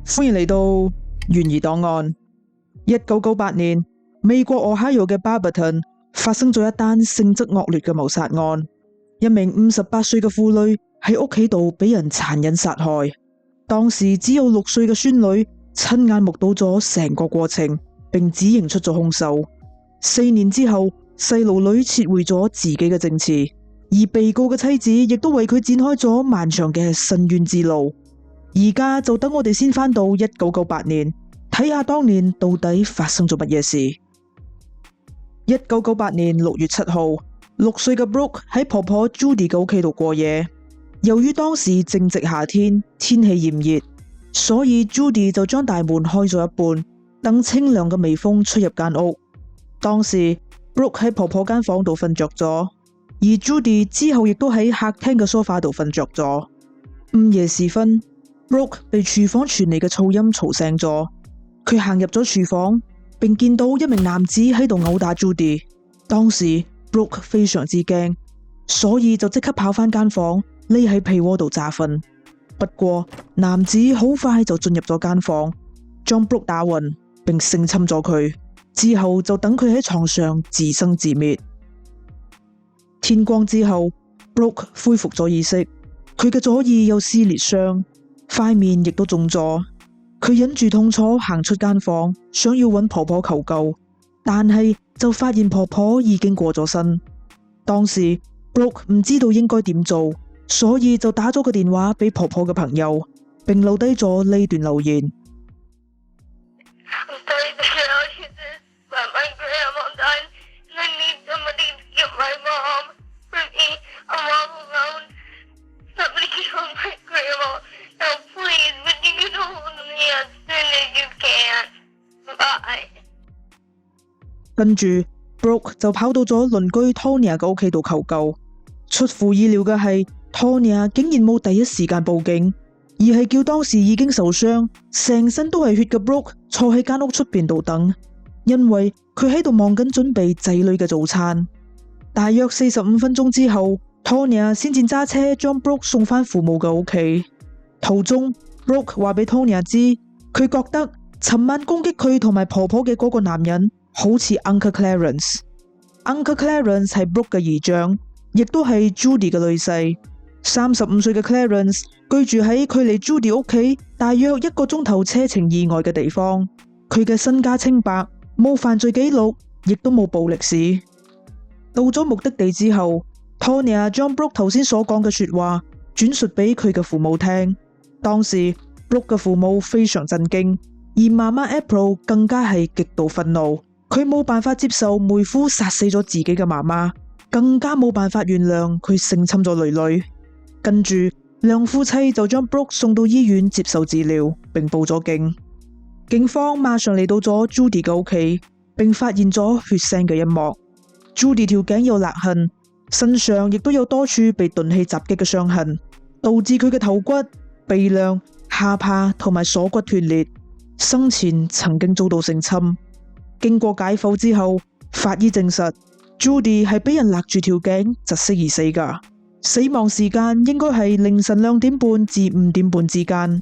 歡迎嚟到懸疑檔案。1998年，美國俄亥俄嘅巴伯頓發生咗一單性質惡劣嘅謀殺案。一名58歲嘅婦女喺屋企度俾人殘忍殺害。當時只有6歲嘅孫女親眼目睹咗成個過程，並指認出咗兇手。4年之後，細路女撤回咗自己嘅證詞，而被告嘅妻子亦都為佢展開咗漫長嘅申冤之路。而家就等我哋先返到1998年，睇下當年到底發生咗乜嘢事。1998年6月7號，6歲嘅 Brooke 喺婆婆 Judy 嘅屋企度過夜。由於當時正值夏天，天氣炎熱，所以 Judy 就將大門開咗一半，等清涼嘅微風出入間屋。當時 Brooke 喺婆婆間房度瞓着咗，而 Judy 之後亦都喺客廳嘅梳化度瞓着咗。午夜時分，Brooke 被廚房傳嚟嘅噪音嘈醒咗，佢行入咗廚房，並見到一名男子喺度毆打 Judy。當時 Brooke 非常之驚，所以就即刻跑返間房，匿喺被窩度詐瞓。不過男子好快就進入咗間房，將 Brooke 打暈，並性侵咗佢，之後就等佢喺床上自生自滅。天光之後 ，Brooke 恢復咗意識，佢嘅左耳有撕裂傷，塊面亦都腫咗。佢忍住痛楚行出間房，想要揾婆婆求救，但係就發現婆婆已經過咗身。當時 Brooke 唔知道應該點做，所以就打咗個電話俾婆婆嘅朋友，並留低咗呢段留言。跟住 Brooke 就跑到咗鄰居 Tonya 嘅屋企度求救。出乎意料嘅係 Tonya 竟然冇第一時間報警，而係叫當時已經受傷、成身都係血嘅 Brooke 坐喺間屋出邊度等，因為佢喺度忙緊準備仔女嘅早餐。大約45分鐘之後， Tonya 先至揸車將 Brooke 送返父母嘅屋企。途中 Brooke 話俾 Tonya 知，佢覺得尋晚攻擊佢同埋婆婆嘅嗰個男人好似 Uncle Clarence。Uncle Clarence 係 Brooke 嘅姨丈，亦都係 Judy 嘅女婿。35歲嘅 Clarence 居住喺距離 Judy 屋企大約1個鐘頭車程以外嘅地方。佢嘅身家清白，冇犯罪記錄，亦都冇暴力史。到咗目的地之後， Tonya 將 Brooke 頭先所講嘅說話轉述俾佢嘅父母聽。當時 Brooke 嘅父母非常震驚，而媽媽 April 更加係極度憤怒。佢冇辦法接受妹夫殺死咗自己嘅媽媽，更加冇辦法原諒佢性侵咗女女。跟住兩夫妻就將 Brooke 送到醫院接受治療，並報咗警。警方馬上嚟到咗 Judy 嘅屋企，並發現咗血腥嘅一幕。Judy 條頸有勒痕，身上亦都有多處被鈍器襲擊嘅傷痕，導致佢嘅頭骨、鼻梁、下巴同埋鎖骨斷裂，生前曾經遭到性侵。經過解剖之後，法醫證實 Judy 係俾人勒住條頸窒息而死噶，死亡時間應該係凌晨2點半至5點半之間。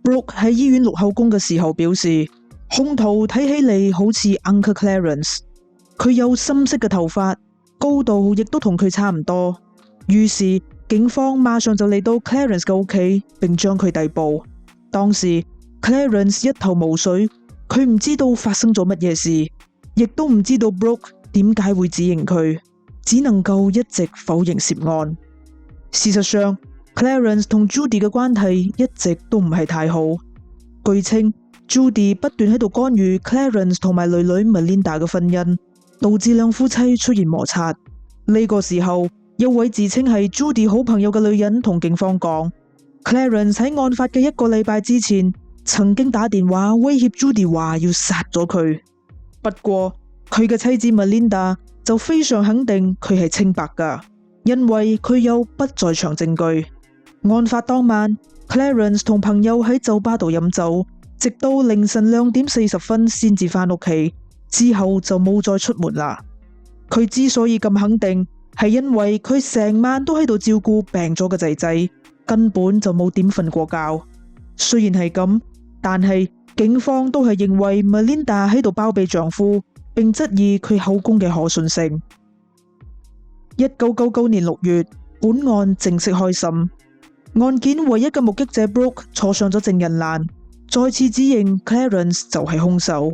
Brooke 喺醫院錄口供嘅時候表示，兇徒睇起嚟好似 Uncle Clarence， 佢有深色嘅頭髮，高度亦都同佢差唔多。於是警方馬上就嚟到 Clarence 嘅屋企，並將佢逮捕。當時 Clarence 一頭霧水，佢唔知道發生咗乜嘢事，亦都唔知道 Brooke 點解會指認佢，只能夠一直否認涉案。事實上 Clarence 同 Judy 嘅關係一直都唔係太好。據稱 Judy 不斷喺度干預 Clarence 同埋女女 Melinda 嘅婚姻，導致兩夫妻出現摩擦。呢個時候，一位自稱係 Judy 好朋友嘅女人同警方講， Clarence 喺案發嘅1個禮拜之前曾經打電話威脅 Judy 話要殺咗佢。不過佢嘅妻子 Melinda 就非常肯定佢係清白噶，因為佢有不在場證據。案發當晚 Clarence 同朋友喺酒吧度飲酒，直到凌晨2點40分先至返屋企，之後就冇再出門啦。佢之所以咁肯定，係因為佢成晚都喺度照顧病咗嘅仔仔，根本就冇點瞓過覺。雖然係咁，但係警方都係認為 Melinda 喺度包庇丈夫，並質疑佢口供嘅可信性。1999年6月，本案正式開審。案件唯一嘅目擊者 Brooke 坐上咗證人欄，再次指認 Clarence 就係兇手。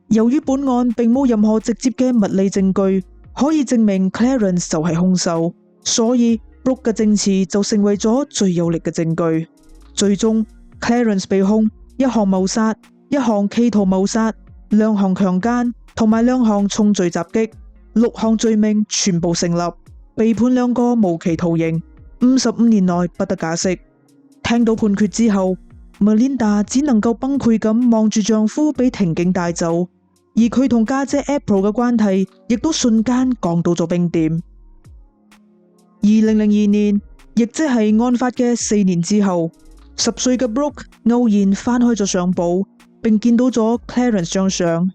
由於本案並冇任何直接嘅物理證據可以證明 Clarence 就係兇手，所以 Brooke 嘅證詞就成為咗最有力嘅證據。最終 Clarence 被控一項謀殺、一項企圖謀殺、兩項強姦同埋兩項重罪襲擊，6項罪名全部成立，被判2個無期徒刑，55年內不得假釋。聽到判決之後，Melinda 只能夠崩潰咁望住丈夫被庭警帶走，而佢同家姐 April 嘅關係亦都瞬間降到咗冰點。2002年，亦即係案發嘅4年之後，10歲嘅 Brooke 偶然翻開咗相簿，並見到咗 Clarence 張相，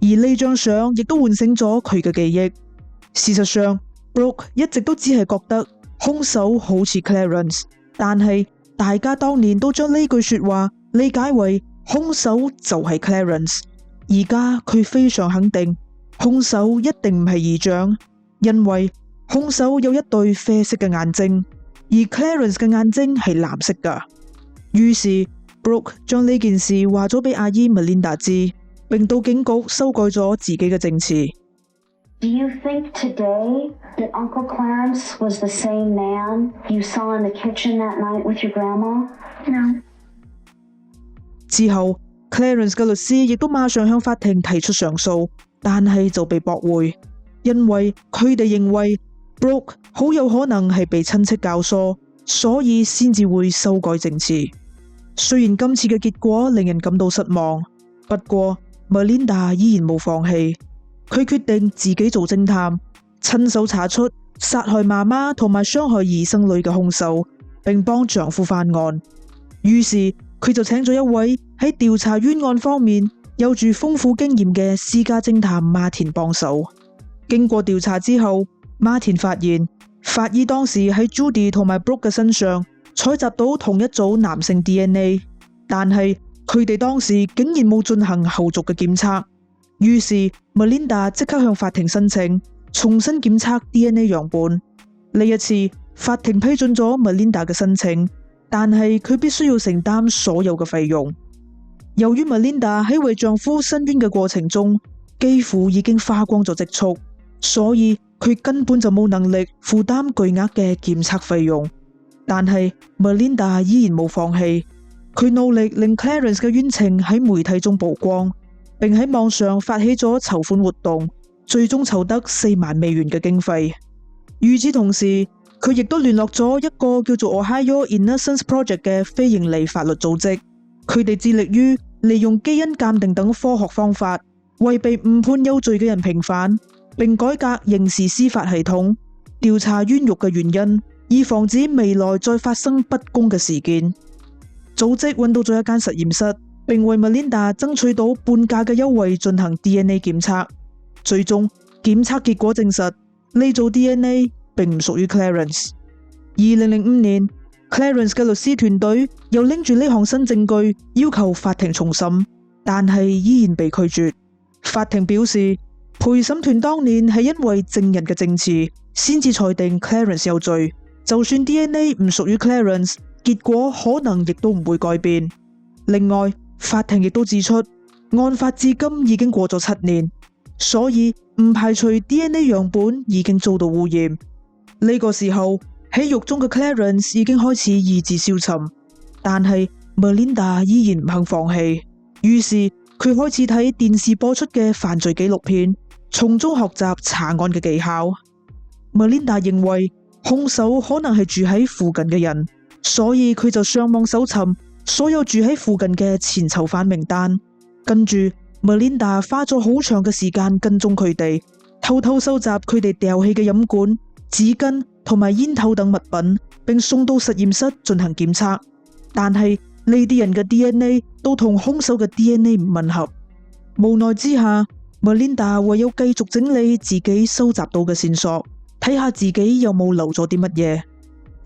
而呢張相亦都喚醒咗佢嘅記憶。事實上，Brooke 一直都只係覺得兇手好似 Clarence， 但係大家當年都將呢句說話理解為兇手就係 Clarence。而家佢非常肯定，兇手一定唔係議長，因為兇手有一對啡色嘅眼睛，而 Clarence 嘅眼睛係藍色噶。於是 Brooke 將呢件事話咗俾阿姨 Melinda 知，並到警局修改咗自己嘅證詞。Do you think today that Uncle Clarence was the same man you saw in the kitchen that night with your grandma? No. 之後 Clarence 嘅律師亦都馬上向法庭提出上訴，但係就被駁回，因為佢哋認為 Brooke 好有可能係被親戚教唆，所以先至會修改證詞。雖然今次嘅結果令人感到失望，不過 Melinda 依然冇放棄。佢決定自己做偵探，親手查出殺害媽媽同埋傷害兒生女嘅兇手，並幫丈夫翻案。於是佢就請咗一位喺調查冤案方面有住豐富經驗嘅私家偵探馬田幫手。經過調查之後，馬田發現法醫當時喺 Judy 同埋 Brooke 嘅身上採集到同一組男性 DNA， 但係佢哋當時竟然冇進行後續嘅檢測。於是 Melinda 即刻向法庭申請重新檢測 DNA 樣本。呢一次法庭批准咗 Melinda 嘅申請，但係佢必須要承擔所有嘅費用。由於 Melinda 喺為丈夫申冤嘅過程中幾乎已經花光咗積蓄，所以佢根本就冇能力負擔巨額嘅檢測費用。但係 Melinda 依然冇放棄，佢努力令 Clarence 嘅冤情喺媒體中曝光，並喺網上發起咗籌款活動，最終籌得4萬美元嘅經費。與此同時，佢亦都聯絡咗一個叫做 Ohio Innocence Project 嘅非營利法律組織，佢哋致力於利用基因鑑定等科學方法，為被誤判有罪嘅人平反，並改革刑事司法系統，調查冤獄嘅原因，以防止未來再發生不公嘅事件。組織揾到咗一間實驗室，並為 Melinda 爭取到半價嘅優惠進行 DNA 檢測。最終檢測結果證實呢組 DNA 並唔屬於 Clarence。2005年 Clarence 嘅律師團隊又拎住呢項新證據要求法庭重審，但係依然被拒絕。法庭表示陪審團當年係因為證人嘅證詞先至裁定 Clarence 有罪，就算 DNA 唔屬於 Clarence， 結果可能亦都唔會改變。另外法庭亦都指出，案發至今已經過咗7年，所以唔排除 DNA 樣本已經遭到污染。呢個時候喺獄中嘅 Clarence 已經開始意志消沉，但係 Melinda 依然唔肯放棄，於是佢開始睇電視播出嘅犯罪紀錄片，從中學習查案嘅技巧。Melinda 認為兇手可能係住喺附近嘅人，所以佢就上網搜尋所有住喺附近嘅前囚犯名單，跟住 Melinda 花咗好長嘅時間跟蹤佢哋，偷偷收集佢哋掉棄嘅飲管、紙巾同埋煙頭等物品，並送到實驗室進行檢測。但係呢啲人嘅 DNA 都同兇手嘅 DNA 唔吻合。無奈之下 Melinda 唯有繼續整理自己收集到嘅線索，睇下自己有冇留咗啲乜嘢。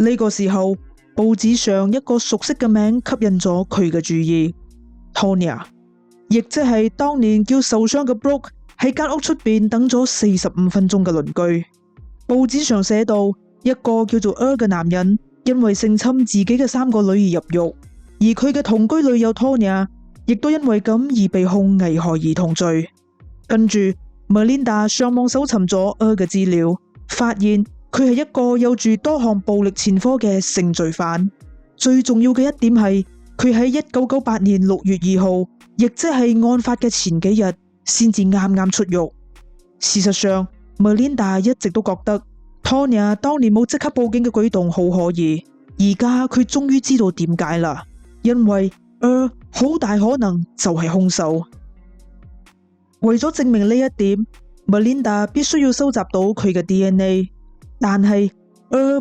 呢個時候報紙上一個熟悉嘅名吸引咗佢嘅注意 ，Tonya， 亦即係當年叫受傷嘅 Brooke 喺間屋出邊等咗45分鐘嘅鄰居。報紙上寫到，一個叫做 嘅男人因為性侵自己嘅3個女兒入獄，而佢嘅同居女友 Tonya 亦都因為咁而被控危害兒童罪。跟住 Melinda 上網搜尋咗嘅資料，發現佢係一個有住多項暴力前科嘅性罪犯。最重要嘅一點係，佢喺1998年6月2號，亦即係案發嘅前幾日，先至啱啱出獄。事實上 Melinda 一直都覺得 Tonya 當年冇即刻報警嘅舉動好可疑。而家佢終於知道點解啦，因為好大可能就係兇手。為咗證明呢一點， Melinda 必須要收集到佢嘅 DNA。但係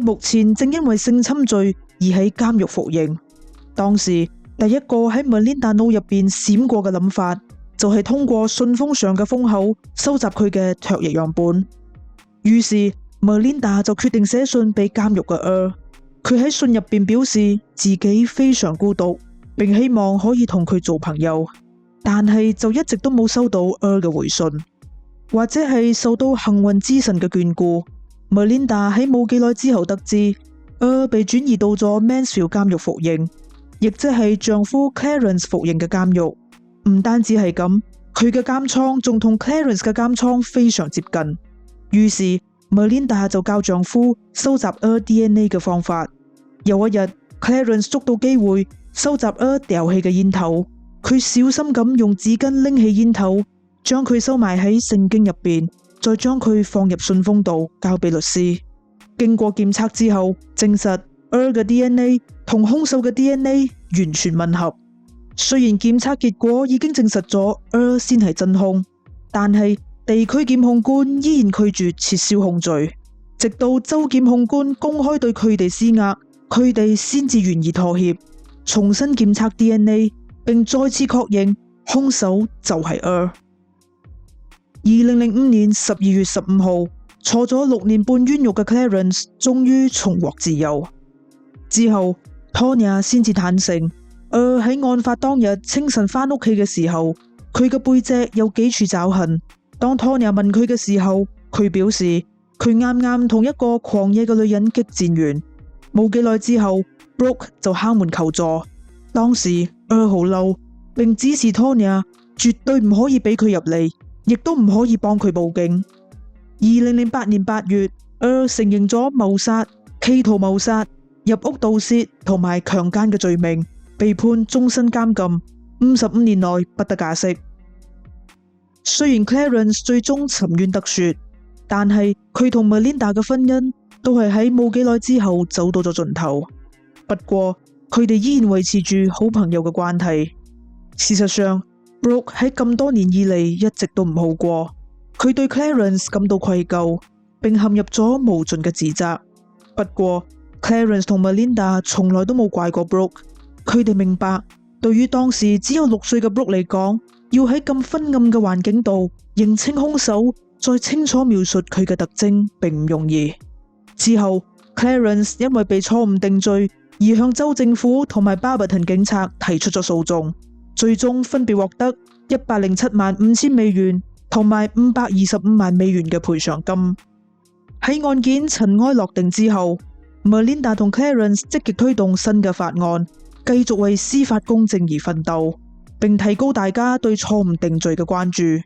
目前正因為性侵罪而喺監獄服刑。當時第一個喺 Melinda 腦入邊閃過嘅諗法，就係通過信封上嘅封口收集佢嘅唾液樣本。於是 Melinda 就決定寫信俾監獄嘅佢喺信入邊表示自己非常孤獨，並希望可以同佢做朋友，但係就一直都冇收到嘅回信，或者係受到幸運之神嘅眷顧。Melinda 喺冇幾耐之後得知被轉移到咗 Mansfield 監獄服刑，亦即係丈夫 Clarence 服刑嘅監獄。唔單止係咁，佢嘅監倉仲同 Clarence 嘅監倉非常接近。於是 Melinda 就教丈夫收集DNA 嘅方法。有一日 Clarence 捉到機會收集掉棄嘅煙頭，佢小心咁用紙巾拎起煙頭，將佢收埋喺聖經入邊，再將佢放入信封度交俾律師。經過檢測之後，證實嘅 DNA 同兇手嘅 DNA 完全吻合。雖然檢測結果已經證實咗先係真兇，但係地區檢控官依然拒絕撤銷控罪，直到州檢控官公開對佢哋施壓，佢哋先至願意妥協，重新檢測 DNA， 並再次確認兇手就係2005年12月15號，坐咗6年半冤獄嘅 Clarence 終於重獲自由。之後 Tonya 先至坦承，喺案發當日清晨返屋企嘅時候，佢嘅背脊有幾處爪痕。當 Tonya 問佢嘅時候，佢表示佢啱啱同一個狂野嘅女人激戰完。冇幾耐之後 Brooke 就敲門求助，當時好嬲，並指示 Tonya 絕對唔可以俾佢入嚟，亦都唔可以幫佢報警。2008年8月，承認咗謀殺、企圖謀殺、入屋盜竊同埋強姦嘅罪名，被判終身監禁，55年內不得假釋。雖然 Clarence 最終沉冤得雪，但係佢同 Melinda 嘅婚姻都係喺冇幾耐之後走到咗盡頭。不過佢哋依然維持住好朋友嘅關係。事實上 Brooke 喺咁多年以嚟一直都唔好過，佢對 Clarence 感到愧疚，並陷入咗無盡嘅自責。不過 Clarence 同 Melinda 從來都冇怪過 Brooke， 佢哋明白對於當時只有6歲嘅 Brooke 嚟講，要喺咁昏暗嘅環境度認清兇手，再清楚描述佢嘅特徵並唔容易。之後 Clarence 因為被錯誤定罪而向州政府同埋 Barberton 警察提出咗訴訟，最終分別獲得1075000美元同埋525萬美元嘅賠償金。喺案件塵埃落定之後， Melinda 同 Clarence 積極推動新嘅法案，繼續為司法公正而奮鬥，並提高大家對錯誤定罪嘅關注。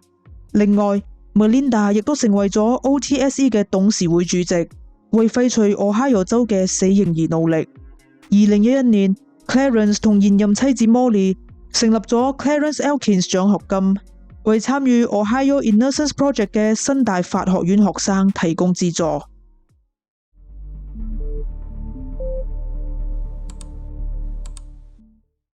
另外 Melinda 亦都成為咗 OTSE 嘅董事會主席，為廢除俄亥俄州嘅死刑而努力。2011年 Clarence 同現任妻子 Molly 成立咗 Clarence Elkins 獎學金，為參與 Ohio Innocence Project 嘅新大法學院學生提供資助。